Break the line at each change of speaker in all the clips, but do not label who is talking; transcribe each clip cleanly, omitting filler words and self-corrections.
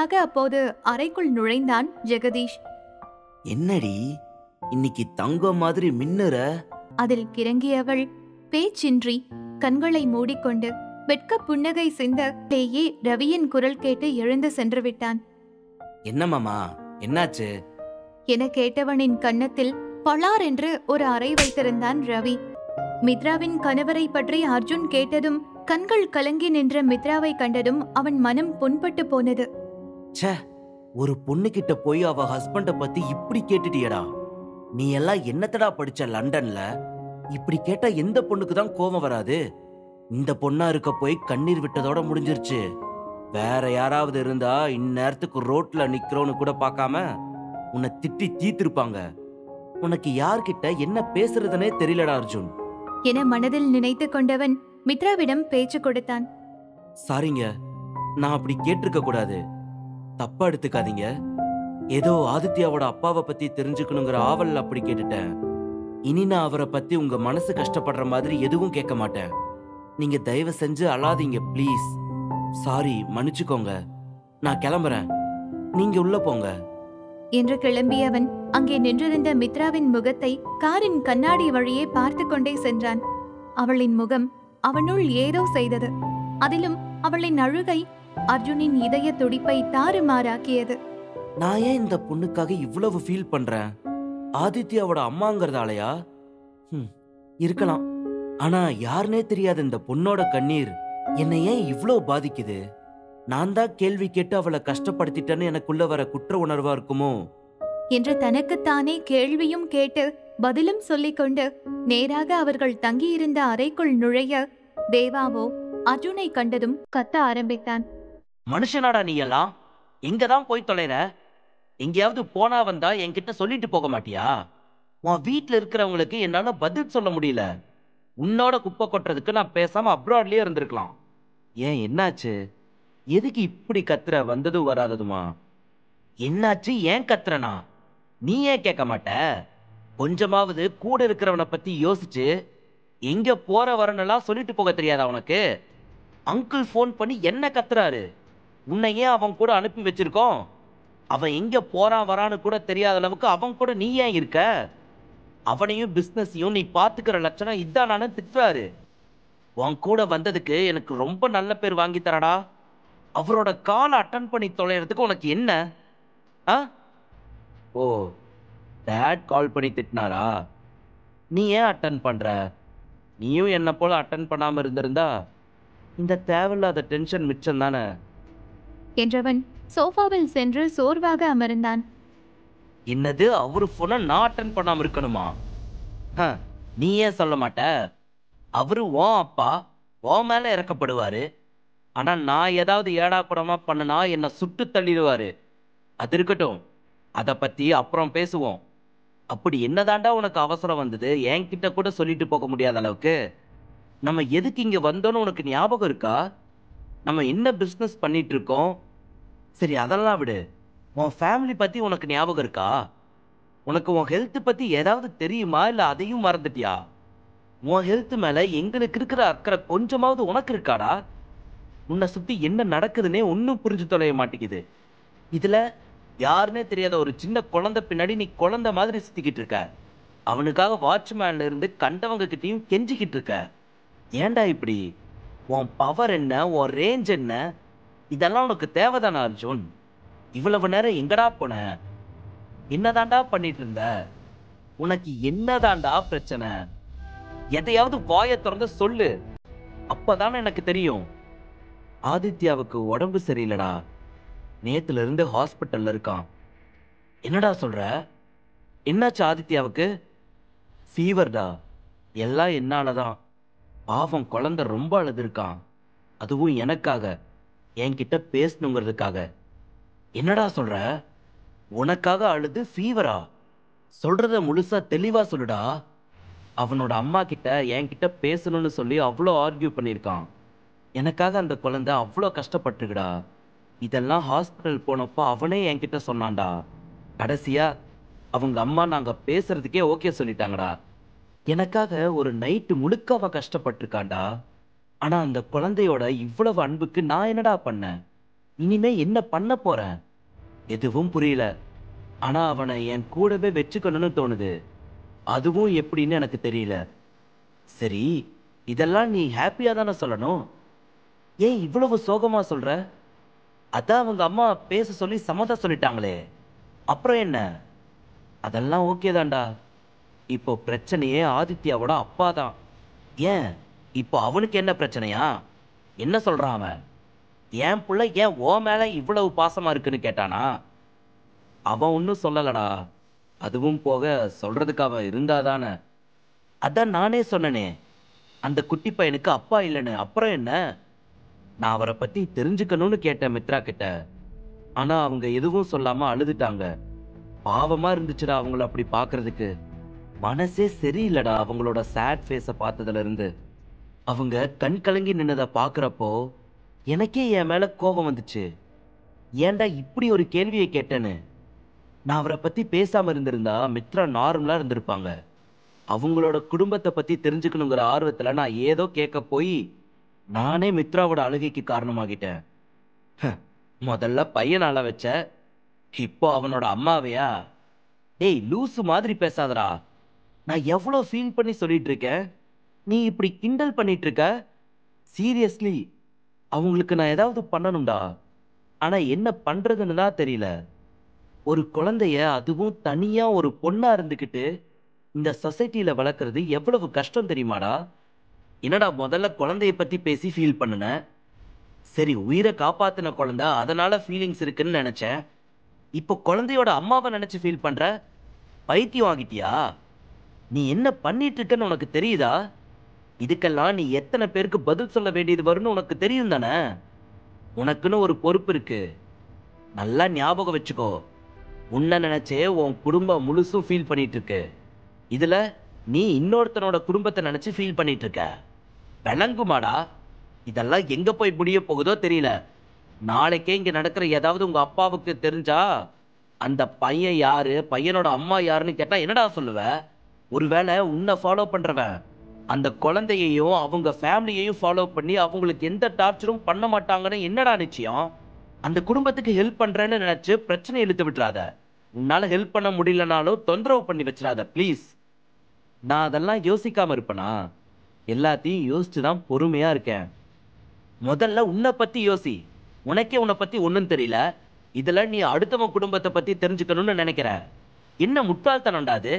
நேராக அப்போது அறைக்குள் நுழைந்தான் ஜெகதீஷ்.
என்னடி இன்னைக்கு தங்கம் மாதிரி மின்னுற?
அதில் கிறங்கியவள் பேச்சின்றி கண்களை மூடிக்கொண்டு வெட்க புன்னகை சிந்தேயே ரவியின் குரல் கேட்டு எழுந்து சென்று விட்டான்.
என்ன மாமா, என்னாச்சு
என கேட்டவனின் கன்னத்தில் பளார் என்று ஒரு அறை வைத்திருந்தான் ரவி. மித்ராவின் கணவரை பற்றி அர்ஜுன் கேட்டதும் கண்கள் கலங்கி நின்ற மித்ராவை கண்டதும் அவன் மனம் புண்பட்டு போனது.
ச்சே, ஒரு பொண்ணு கிட்ட போய் அவ ஹஸ்பண்ட பத்தி இப்படி கேட்டுட்டியடா. நீ எல்லாம் என்னத்தடா படிச்ச லண்டன்ல? இப்படி கேட்டா எந்த பொண்ணுக்கு தான் கோபம் வராது? இந்த பொண்ணா இருக்க போய் கண்ணீர் விட்டதோட முடிஞ்சிருச்சு. வேற யாராவது இருந்தா இந்நேரத்துக்கு ரோட்ல நிக்கிறோன்னு கூட பார்க்காம உன்னை திட்டி தீத்திருப்பாங்க. உனக்கு யார்கிட்ட என்ன பேசுறதுனே தெரியலடா அர்ஜுன்
என மனதில் நினைத்து கொண்டவன் மித்ராவிடம் பேச்சு கொடுத்தான்.
சாரிங்க, நான் அப்படி கேட்டிருக்க கூடாது. தப்பா எடுத்துக்காதீங்க. ஏதோ ஆதித்யாவோட அப்பாவை பத்தி தெரிஞ்சுக்கணுங்கிற ஆவல் அப்படி கேட்டுட்டேன். இனி நான் அவரை பத்தி உங்க மனசு கஷ்டப்படுற மாதிரி எதுவும் கேட்க மாட்டேன். நீங்க தயவு செஞ்சு அழாதீங்க ப்ளீஸ். சாரி, மன்னிச்சுக்கோங்க. நான் கிளம்புறேன், நீங்க உள்ள போங்க
என்று கிளம்பியவன் அங்கே நின்றிருந்த மித்ராவின் முகத்தை காரின் கண்ணாடி வழியே பார்த்து கொண்டே சென்றான். அவளின் முகம் அவனுள் ஏதோ செய்தது. அதிலும் அவளின் அழுகை அர்ஜுனின் இதய துடிப்பை தாறுமாறாக்கியது.
நான் ஏன் இந்த பொண்ணுக்காக இவ்வளவு ஃபீல் பண்றேன்? ஆதித்யாவோட அம்மாங்கிறதாலயா? இருக்கலாம். ஆனா யாருனே தெரியாத இந்த பொண்ணோட கண்ணீர் என்னை ஏன் இவ்வளவு பாதிக்குது? நான் தான் கேள்வி கேட்டு அவளை கஷ்டப்படுத்திட்டேன்னு எனக்குள்ள வர குற்ற உணர்வா இருக்குமோ
என்று தனக்குத்தானே கேள்வியும் கேட்டு பதிலும் சொல்லிக்கொண்டு நேராக அவர்கள் தங்கியிருந்த அறைக்குள் நுழைய தேவாவோ அர்ஜுனை கண்டதும் கத்த ஆரம்பித்தான்.
மனுஷனாடா நீ எல்லாம்? எங்கதான் போய் தொலைற? எங்கேயாவது போனா வந்தா என்கிட்ட சொல்லிட்டு போக மாட்டியா? உன் வீட்டுல இருக்கிறவங்களுக்கு என்னால பதில் சொல்ல முடியல. உன்னோட குப்பை கொட்டுறதுக்கு நான் பேசாம அப்ராட்லயே இருந்திருக்கலாம். ஏன், என்னாச்சு? எதுக்கு இப்படி கத்துற? வந்ததும் வராததுமா? என்னாச்சு? ஏன் கத்துறனா? நீ ஏன் கேட்க மாட்ட? கொஞ்சமாவது கூட இருக்கிறவனை பத்தி யோசிச்சு எங்க போற வரனெல்லாம் சொல்லிட்டு போக தெரியாதா உனக்கு? அங்கிள் ஃபோன் பண்ணி என்ன கத்துறாரு? உன்னை ஏன் அவன் கூட அனுப்பி வச்சிருக்கோம்? அவன் எங்க போறான் வரான்னு கூட தெரியாத அளவுக்கு அவன் கூட நீ ஏன் இருக்க? அவனையும் பிசினஸையும் நீ பாத்துக்கிற லட்சணம் இதான் நானு திட்டுறாரு. உன் கூட வந்ததுக்கு எனக்கு ரொம்ப நல்ல பேர் வாங்கி தரடா. அவரோட காலை அட்டன் பண்ணி தொலைறதுக்கு உனக்கு என்ன? ஓ, டேட் கால் பண்ணி திட்டினாரா? நீ ஏன் அட்டன் பண்ற? நீயும் என்ன போல அட்டன் பண்ணாம இருந்திருந்தா இந்த தேவையில்லாத டென்ஷன் மிச்சம் தானே
என்றவன் சோஃபாவில் சென்று சோர்வாக அமர்ந்தான்.
என்னது, அவரு போன நான் அட்டன் பண்ணாம இருக்கணுமா? நீ ஏன் சொல்ல மாட்ட? அவரு உன் அப்பா, உன் மேல இறக்கப்படுவாரு. ஆனா நான் ஏதாவது ஏடா கூடமா பண்ணனா என்ன சுட்டு தள்ளிடுவாரு. அது இருக்கட்டும், அதை பத்தி அப்புறம் பேசுவோம். அப்படி என்னதாண்டா உனக்கு அவசரம் வந்தது? என்கிட்ட கூட சொல்லிட்டு போக முடியாத அளவுக்கு. நம்ம எதுக்கு இங்க வந்தோன்னு உனக்கு ஞாபகம் இருக்கா? நம்ம என்ன பிசினஸ் பண்ணிட்டு இருக்கோம்? சரி, அதெல்லாம் விடு. உன் ஃபேமிலி பத்தி உனக்கு ஞாபகம் இருக்கா? உனக்கு உன் ஹெல்த் பத்தி ஏதாவது தெரியுமா? இல்ல அதையும் மறந்துட்டியா? உன் ஹெல்த் மேல எங்களுக்கு இருக்கிற அக்கறை கொஞ்சமாவது உனக்கு இருக்காடா? உன்னை சுத்தி என்ன நடக்குதுன்னே ஒன்னும் புரிஞ்சு தொலைய மாட்டேங்குது. இதுல யாருன்னே தெரியாத ஒரு சின்ன குழந்தை பின்னாடி நீ குழந்தை மாதிரி சுத்திக்கிட்டு இருக்க. அவனுக்காக வாட்ச்மேன்ல இருந்து கண்டவங்க கிட்டையும் கெஞ்சிக்கிட்டு இருக்க. ஏன்டா இப்படி? உன் பவர் என்ன? உன் ரேஞ்ச் என்ன? இதெல்லாம் உனக்கு தேவைதானா அர்ஜுன்? இவ்வளவு நேரம் எங்கடா போன? என்னதாண்டா பண்ணிட்டு இருந்த? உனக்கு என்னதாண்டா பிரச்சனை? எதையாவது வாயை திறந்து சொல்லு, அப்பதானே எனக்கு தெரியும். ஆதித்யாவுக்கு உடம்பு சரியில்லடா. நேத்துல இருந்து ஹாஸ்பிட்டல்ல இருக்கான். என்னடா சொல்ற? என்னாச்சு ஆதித்யாவுக்கு? ஃபீவர்டா. எல்லாம் என்னாலதான். பாவம், குழந்தை ரொம்ப அழுதுருக்கான். அதுவும் எனக்காக, என்கிட்ட பேசணுங்கிறதுக்காக. என்னடா சொல்ற? உனக்காக அழுது ஃபீவரா? சொல்றத முழுசா தெளிவா சொல்லுடா. அவனோட அம்மா கிட்ட என்கிட்ட பேசணும்னு சொல்லி அவ்வளோ ஆர்கியூ பண்ணியிருக்கான். எனக்காக அந்த குழந்தை அவ்வளோ கஷ்டப்பட்டுக்குடா. இதெல்லாம் ஹாஸ்பிட்டல் போனப்போ அவனே என்கிட்ட சொன்னான்டா. கடைசியா அவங்க அம்மா நாங்க பேசுறதுக்கே ஓகே சொல்லிட்டாங்கடா. எனக்காக ஒரு நைட்டு முழுக்க அவ கஷ்டப்பட்டிருக்காண்டா. ஆனா அந்த குழந்தையோட இவ்வளவு அன்புக்கு நான் என்னடா பண்ணேன்? இனிமே என்ன பண்ண போறேன் எதுவும் புரியல. ஆனா அவனை என் கூடவே வச்சுக்கணும்னு தோணுது. அதுவும் எப்படின்னு எனக்கு தெரியல. சரி, இதெல்லாம் நீ ஹாப்பியா தானே சொல்லணும். ஏன் இவ்வளவு சோகமா சொல்ற? அதான் அவங்க அம்மா பேச சொல்லி சம்மதம் சொல்லிட்டாங்களே, அப்புறம் என்ன? அதெல்லாம் ஓகே தான்டா. இப்போ பிரச்சனையே ஆதித்யாவோட அப்பா தான். ஏன் இப்போ அவனுக்கு என்ன பிரச்சனையா? என்ன சொல்றான் அவன்? என் புள்ள ஏன் ஓ மேல இவ்வளவு பாசமா இருக்குன்னு கேட்டானா? அவன் ஒன்றும் சொல்லலடா. அதுவும் போக சொல்றதுக்கு அவன் இருந்தாதானே. அதான் நானே சொன்னனே, அந்த குட்டி பையனுக்கு அப்பா இல்லைன்னு. அப்புறம் என்ன? நான் அவரை பத்தி தெரிஞ்சுக்கணும்னு கேட்டேன் மித்ரா கிட்ட. ஆனா அவங்க எதுவும் சொல்லாம அழுதுட்டாங்க. பாவமா இருந்துச்சுடா அவங்கள அப்படி பாக்குறதுக்கு. மனசே சரியில்லடா அவங்களோட சேட் ஃபேஸ பார்த்ததுல இருந்து. அவங்க கண் கலங்கி நின்னதை பாக்குறப்போ எனக்கே என் மேல கோபம் வந்துச்சு. ஏன்டா இப்படி ஒரு கேள்வியை கேட்டேன்னு. நான் அவரை பத்தி பேசாம இருந்திருந்தா மித்ரா நார்மலா இருந்திருப்பாங்க. அவங்களோட குடும்பத்தை பத்தி தெரிஞ்சுக்கணுங்கிற ஆர்வத்துல நான் ஏதோ கேட்க போய் நானே மித்ராவோட அழுகைக்கு காரணமாகிட்டேன். முதல்ல பையனால வச்ச, இப்போ அவனோட அம்மாவையா? டேய் லூசு மாதிரி பேசாதடா. நான் எவ்வளவு ஃபீல் பண்ணி சொல்லிட்டு இருக்கேன், நீ இப்படி கிண்டல் பண்ணிட்டு இருக்க. சீரியஸ்லி அவங்களுக்கு நான் ஏதாவது பண்ணணும்டா. ஆனா என்ன பண்றதுன்னு தான் தெரியல. ஒரு குழந்தைய, அதுவும் தனியா ஒரு பொண்ணா இருந்துகிட்டு இந்த சொசைட்டில வளர்க்கறது எவ்வளவு கஷ்டம் தெரியுமாடா? என்னடா முதல்ல குழந்தைய பத்தி பேசி ஃபீல் பண்ணுன. சரி, உயிரை காப்பாத்தின குழந்தை அதனால ஃபீலிங்ஸ் இருக்குன்னு நினைச்சேன். இப்போ குழந்தையோட அம்மாவை நினைச்சு ஃபீல் பண்ற. பைத்தியம் ஆகிட்டியா? நீ என்ன பண்ணிட்டு இருக்கன்னு உனக்கு தெரியுதா? இதுக்கெல்லாம் நீ எத்தனை பேருக்கு பதில் சொல்ல வேண்டியது வரும்னு உனக்கு தெரியும் தானே? உனக்குன்னு ஒரு பொறுப்பு இருக்கு. நல்லா ஞாபகம் வச்சுக்கோ. உன்னை நினைச்சே உன் குடும்பம் முழுசும் ஃபீல் பண்ணிட்டு இருக்கு. இதுல நீ இன்னொருத்தனோட குடும்பத்தை நினைச்சு ஃபீல் பண்ணிட்டு இருக்க. விளங்குமாடா? இதெல்லாம் எங்க போய் முடிய போகுதோ தெரியல. நாளைக்கே இங்க நடக்கிற ஏதாவது உங்க அப்பாவுக்கு தெரிஞ்சா அந்த பையன் யாரு, பையனோட அம்மா யாருன்னு கேட்டா என்னடா சொல்லுவ? ஒருவேளை உன்னை ஃபாலோ பண்றவன் அந்த குழந்தையையும் அவங்க ஃபேமிலியையும் ஃபாலோ பண்ணி அவங்களுக்கு எந்த டார்ச்சரும் பண்ண மாட்டாங்கன்னு என்னடா நிச்சயம்? அந்த குடும்பத்துக்கு ஹெல்ப் பண்றேன்னு நினைச்சு பிரச்சனை இழுத்து விட்டுறாத. உன்னால ஹெல்ப் பண்ண முடியலனாலும் தொந்தரவு பண்ணி வச்சிடாத ப்ளீஸ். நான் அதெல்லாம் யோசிக்காம இருப்பேனா? எல்லாத்தையும் யோசிச்சு தான் பொறுமையா இருக்கேன். முதல்ல உன்னை பத்தி யோசி. உனக்கே உன்னை பத்தி ஒன்றும் தெரியல, இதுல நீ அடுத்தவன் குடும்பத்தை பத்தி தெரிஞ்சுக்கணும்னு நினைக்கிற. என்ன முட்டாள்தனம்டா அது?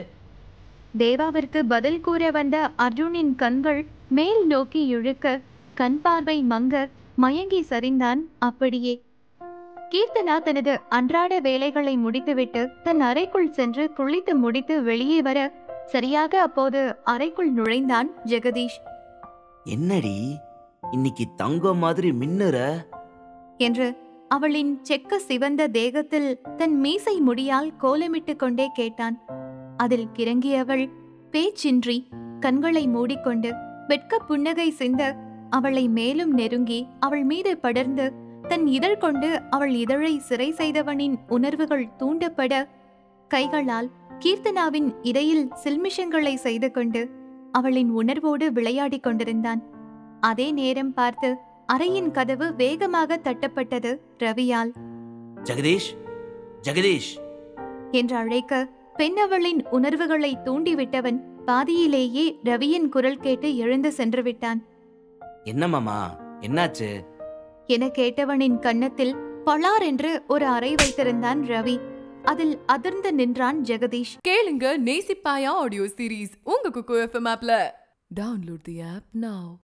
தேவாவிற்கு பதில் கூற வந்த அர்ஜுனின் கண்கள் மேல் நோக்கி இழுக்க கண் பார்வை மங்க மயங்கி சரிந்தான். அப்படியே கீர்த்தனா தனது அன்றாட வேலைகளை முடித்துவிட்டு தன் அறைக்குள் சென்று குளித்து முடித்து வெளியே வர சரியாக அப்போது அறைக்குள் நுழைந்தான் ஜெகதீஷ்.
என்னடி இன்னைக்கு தங்கம் மாதிரி மின்னுற
என்று அவளின் செக்க சிவந்த தேகத்தில் தன் மீசை முடியால் கோலமிட்டு கொண்டே கேட்டான். அதில் கிறங்கியவள் பேச்சின்றி கண்களை மூடிக்கொண்டு வெட்க புன்னகை சிந்த அவளை மேலும் நெருங்கி அவள் மீது படர்ந்து தன் இதழ் கொண்டு அவள் இதழை சிறை செய்தவனின் உணர்வுகள் தூண்டப்பட கைகளால் கீர்த்தனாவின் இடையில் சில்மிஷங்களை செய்து கொண்டு அவளின் உணர்வோடு விளையாடிக் கொண்டிருந்தான். அதே நேரம் பார்த்து அறையின் கதவு வேகமாக தட்டப்பட்டது ரவியால்.
ஜெகதீஷ், ஜெகதீஷ்
என்று அழைக்க பெண் அவளின் உணர்வுகளை தூண்டிவிட்டவன் பாதியிலேயே ரவியின் குரல் கேட்டு எழுந்து சென்று விட்டான்.
என்ன மாமா, என்னாச்சு
என கேட்டவனின் கன்னத்தில் பளார் என்று ஒரு அறை வைத்திருந்தான் ரவி. அதில் அதிர்ந்து நின்றான் ஜெகதீஷ்.
கேளுங்க நேசிப்பாயா ஆடியோ சீரீஸ் உங்க குக்கு எஃப்எம் ஆப்ல. டவுன்லோட் தி ஆப் நவ.